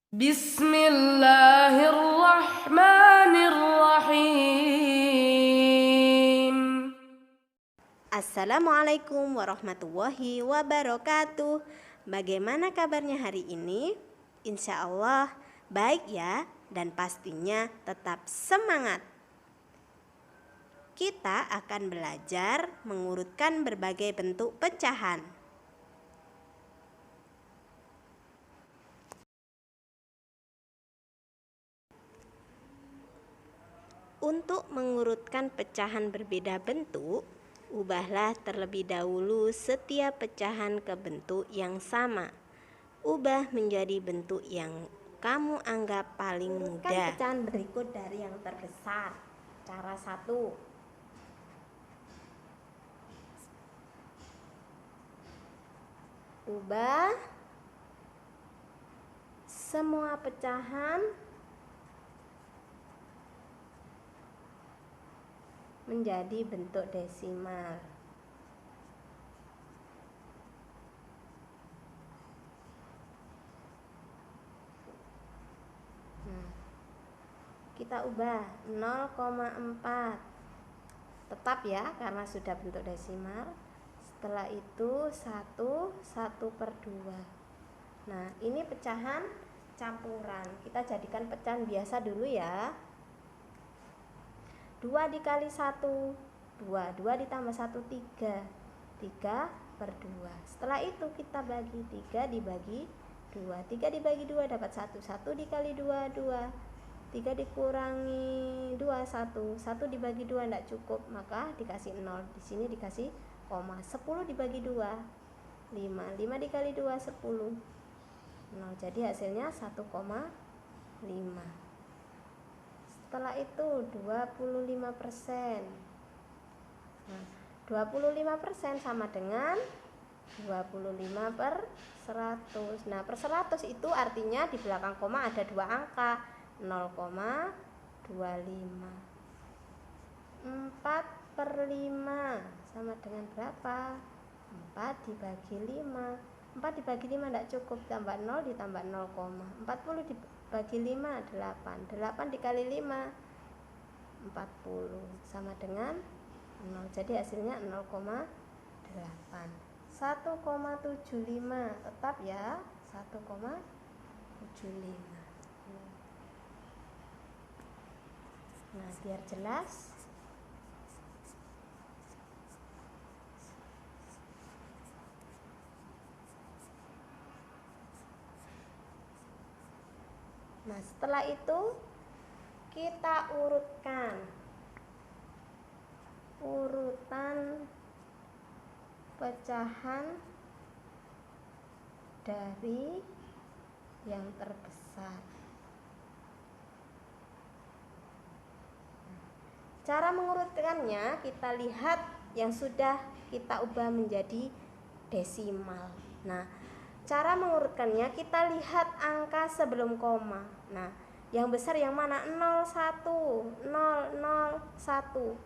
Bismillahirrahmanirrahim. Assalamualaikum warahmatullahi wabarakatuh. Bagaimana kabarnya hari ini? Insya Allah baik ya, dan pastinya tetap semangat. Kita akan belajar mengurutkan berbagai bentuk pecahan. Untuk mengurutkan pecahan berbeda bentuk, ubahlah terlebih dahulu setiap pecahan ke bentuk yang sama. Ubah menjadi bentuk yang kamu anggap paling mudah. Urutkan pecahan berikut dari yang terbesar. Cara 1. Ubah semua pecahan menjadi bentuk desimal. Kita ubah 0,4. Tetap ya, karena sudah bentuk desimal. Setelah itu 1/2. Nah, ini pecahan campuran. Kita jadikan pecahan biasa dulu ya. 2 dikali 1, 2. 2 ditambah 1, 3. 3/2. Setelah itu kita bagi 3 dibagi 2. 3 dibagi 2 dapat 1. 1 dikali 2, 2. 3 dikurangi 2, 1. 1 dibagi 2 tidak cukup, maka dikasih 0. Di sini dikasih koma. 10 dibagi 2, 5. 5 dikali 2, 10. 0. Jadi hasilnya 1,5. Setelah itu 25%. Nah, 25% sama dengan 25/100. Nah, per 100 itu artinya di belakang koma ada 2 angka, 0,25. 4/5 sama dengan berapa? 4 dibagi 5. 4 dibagi 5 tidak cukup, tambah 0 ditambah 0, 40 dibagi 5, 8. 8 dikali 5, 40 sama dengan 0. Jadi hasilnya 0,8. 1,75. Tetap ya, 1,75. Nah, biar jelas. Nah, setelah itu kita urutkan urutan pecahan dari yang terbesar. Cara mengurutkannya kita lihat yang sudah kita ubah menjadi desimal. Nah, cara mengurutkannya kita lihat angka sebelum koma. Nah, yang besar yang mana? 0, 1, 0, 0, 1.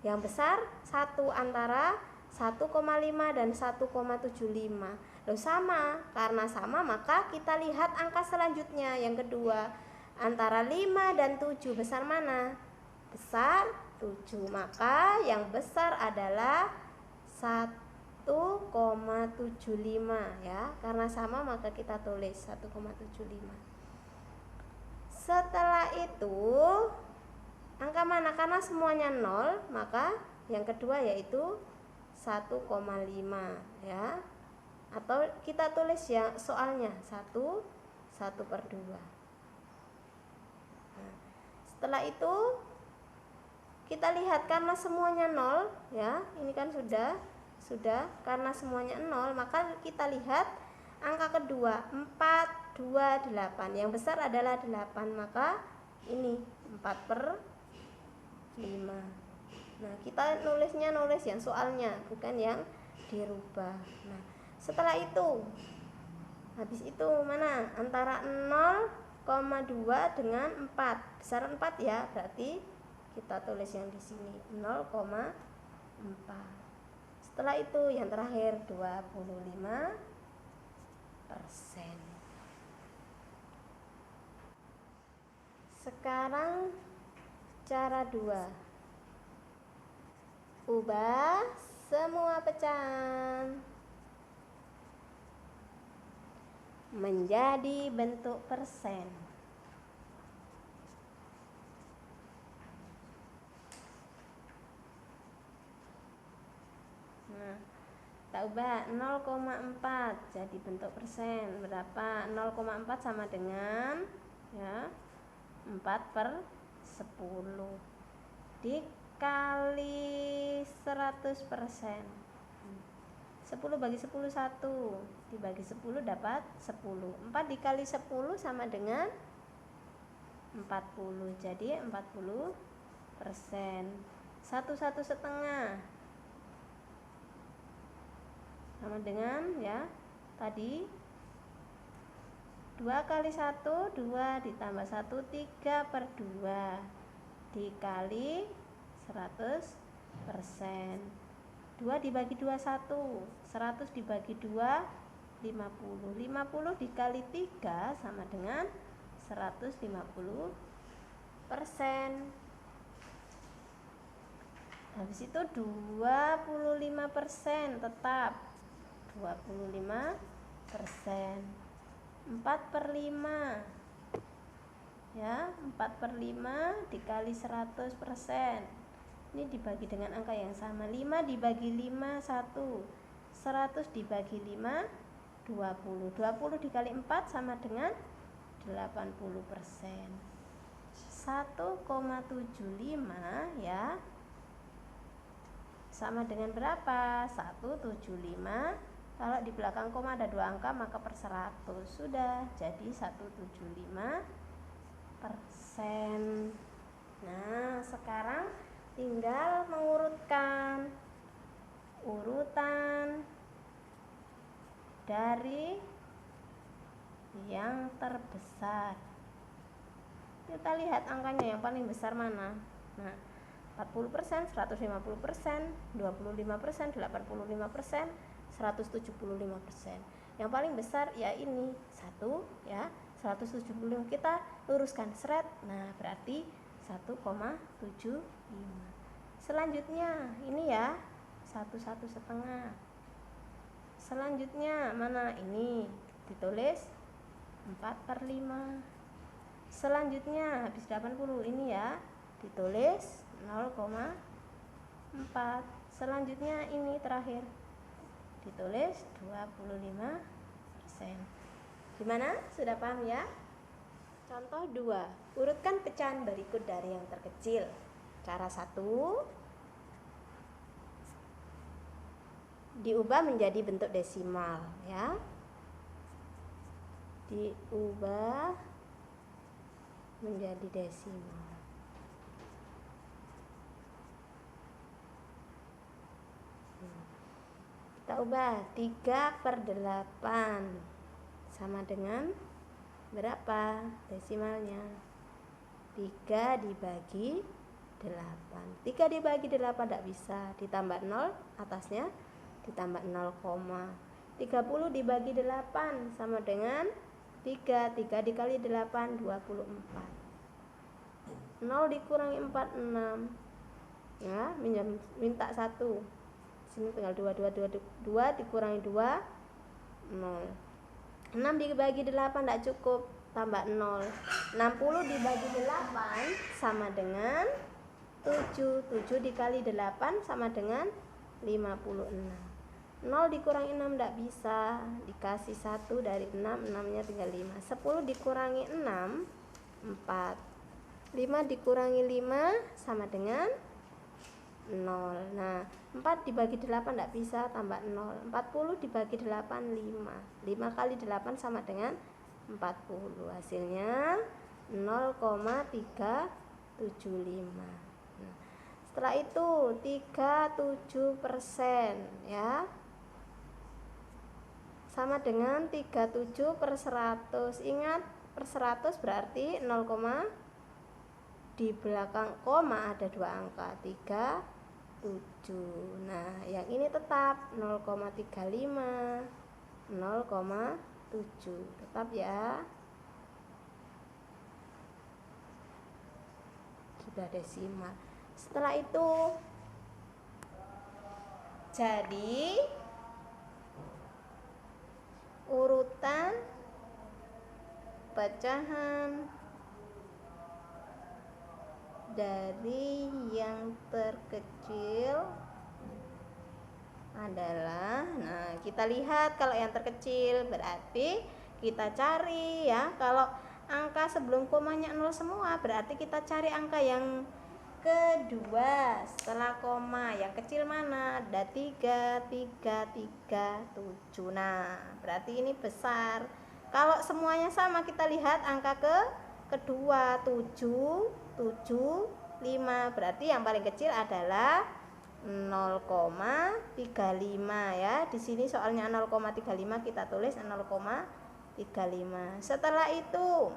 Yang besar 1 antara 1,5 dan 1,75. Loh, sama. Karena sama maka kita lihat angka selanjutnya yang kedua. Antara 5 dan 7 besar mana? Besar 7. Maka yang besar adalah 1,75 ya. Karena sama maka kita tulis 1,75. Setelah itu angka mana? Karena semuanya 0, maka yang kedua yaitu 1,5 ya. Atau kita tulis ya soalnya 1/2. Nah, setelah itu kita lihat karena semuanya 0 ya. Ini kan sudah karena semuanya 0, maka kita lihat angka kedua 4/8. Yang besar adalah 8, maka ini 4/5. Nah, kita nulis yang soalnya, bukan yang dirubah. Nah, setelah itu habis itu mana? Antara 0,2 dengan 4. Besar 4 ya, berarti kita tulis yang di sini 0,4. Setelah itu yang terakhir 25%. Sekarang cara 2. Ubah semua pecahan menjadi bentuk persen. Nah, kita ubah 0,4 jadi bentuk persen. Berapa? 0,4 sama dengan ya 4/10 dikali 100%. 10 bagi 10 1, dibagi 10 dapat 10. 4 dikali 10 sama dengan 40, jadi 40%. 1/1 sama dengan ya tadi 2 kali 1 2 ditambah 1 3/2 dikali 100%. 2 dibagi 2 1, 100 dibagi 2 50. 50 dikali 3 sama dengan 150%. Habis itu 25% tetap 25%. 4/5 ya, 4/5 dikali 100%. Ini dibagi dengan angka yang sama. 5 dibagi 5 1, 100 dibagi 5 20. 20 dikali 4 sama dengan 80%. 1,75 ya sama dengan berapa? 175. Kalau di belakang koma ada 2 angka maka per 100. Sudah jadi 175%. Nah, sekarang tinggal mengurutkan urutan dari yang terbesar. Kita lihat angkanya yang paling besar mana. Nah, 40%, 150%, 25%, 85%, 175%. Yang paling besar ya ini 1 ya, 175. Kita luruskan seret. Nah, berarti 1,75. Selanjutnya ini ya 1/1. Selanjutnya mana? Ini ditulis 4/5. Selanjutnya habis 80 ini ya ditulis 0,4. Selanjutnya ini terakhir ditulis 25%. Gimana? Sudah paham ya? Contoh 2. Urutkan pecahan berikut dari yang terkecil. Cara 1, diubah menjadi bentuk desimal ya. Diubah menjadi desimal. Kita ubah 3/8 sama dengan berapa desimalnya? 3 dibagi 8. 3 dibagi 8 tidak bisa, ditambah 0 atasnya ditambah 0, 30 dibagi 8 sama dengan 3. 3 dikali 8 24. 0 dikurangi 4 6. Ya, minta 1. Sini tinggal 2 dikurangi 2 0. 6 dibagi 8 tidak cukup, tambah 0. 60 dibagi 8 sama dengan 7. 7 dikali 8 sama dengan 56. 0 dikurangi 6 tidak bisa, dikasih 1 dari 6, 6-nya tinggal 5. 10 dikurangi 6 4. 5 dikurangi 5 sama dengan 0. Nah, 4 dibagi 8 tidak bisa, tambah 0. 40 dibagi 8 5. 5 kali 8 sama dengan 40. Hasilnya 0,375. Nah, setelah itu 37% ya. Sama dengan 37/100. Ingat, per 100 berarti 0, di belakang koma ada 2 angka 37. Nah, yang ini tetap 0,35, 0,7 tetap ya. udah desimal. Setelah itu jadi urutan pecahan dari yang terkecil adalah, nah kita lihat kalau yang terkecil berarti kita cari ya, kalau angka sebelum komanya 0 semua berarti kita cari angka yang kedua setelah koma. Yang kecil mana? Ada 3, 3, 3, 7. Nah berarti ini besar. Kalau semuanya sama kita lihat angka kedua 7, 7, 5. Berarti yang paling kecil adalah 0,35 ya. Di sini soalnya 0,35 kita tulis 0,35. Setelah itu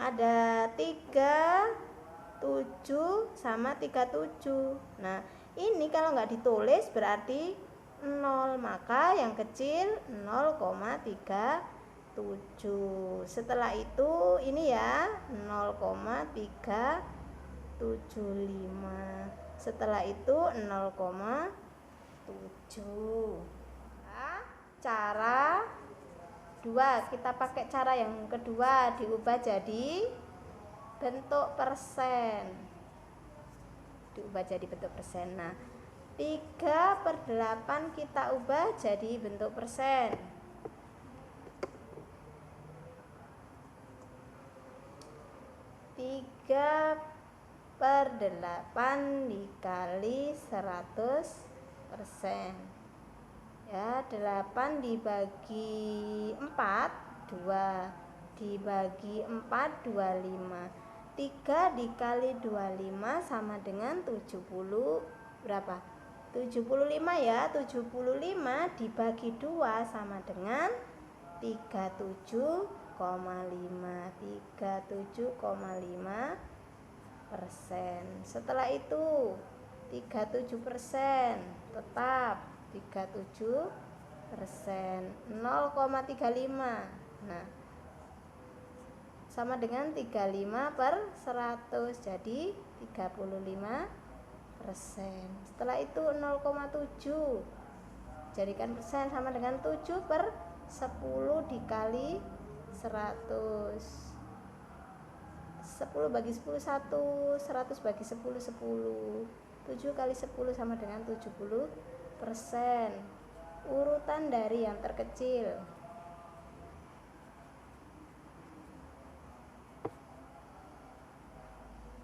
ada 3, 7 sama 37. Nah ini kalau nggak ditulis berarti 0, maka yang kecil 0,37. Setelah itu ini ya 0,375. Setelah itu 0,7. Nah, cara 2 kita pakai cara yang kedua, diubah jadi bentuk persen. Diubah jadi bentuk persen. Nah 3/8 kita ubah jadi bentuk persen. 3/8 dikali 100%. Ya, 8 dibagi 4, 2. Dibagi 4, 25. 3 dikali 25 sama dengan 70 berapa? 75 ya. 75 dibagi 2 sama dengan 37,5. 37,5%. Setelah itu 37% tetap 37%. 0,35. Nah sama dengan 35/100, jadi 35%. Setelah itu 0,7 jadikan persen sama dengan 7/10 dikali 100. 10 bagi 10 1, 100 bagi 10 10. 7 kali 10 sama dengan 70%. Urutan dari yang terkecil.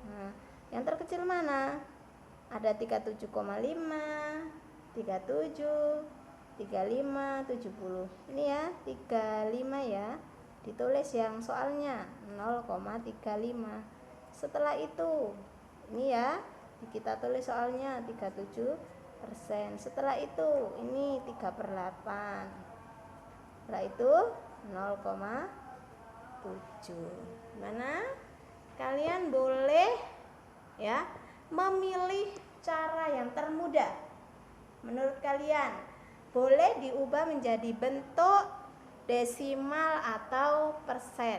Nah, yang terkecil mana? Ada 37,5, 37, 35, 70. Ini ya 35 ya. Ditulis yang soalnya 0,35. Setelah itu ini ya kita tulis soalnya 37%. Setelah itu ini 3/8. Setelah itu 0,7. Mana? Kalian boleh ya memilih cara yang termudah menurut kalian. Boleh diubah menjadi bentuk desimal atau persen.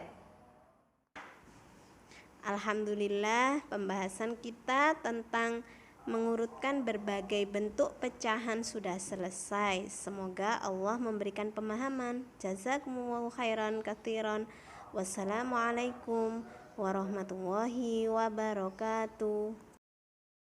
Alhamdulillah, pembahasan kita tentang mengurutkan berbagai bentuk pecahan sudah selesai. Semoga Allah memberikan pemahaman. Jazakumullahu khairan katsiran. Wassalamualaikum warahmatullahi wabarakatuh.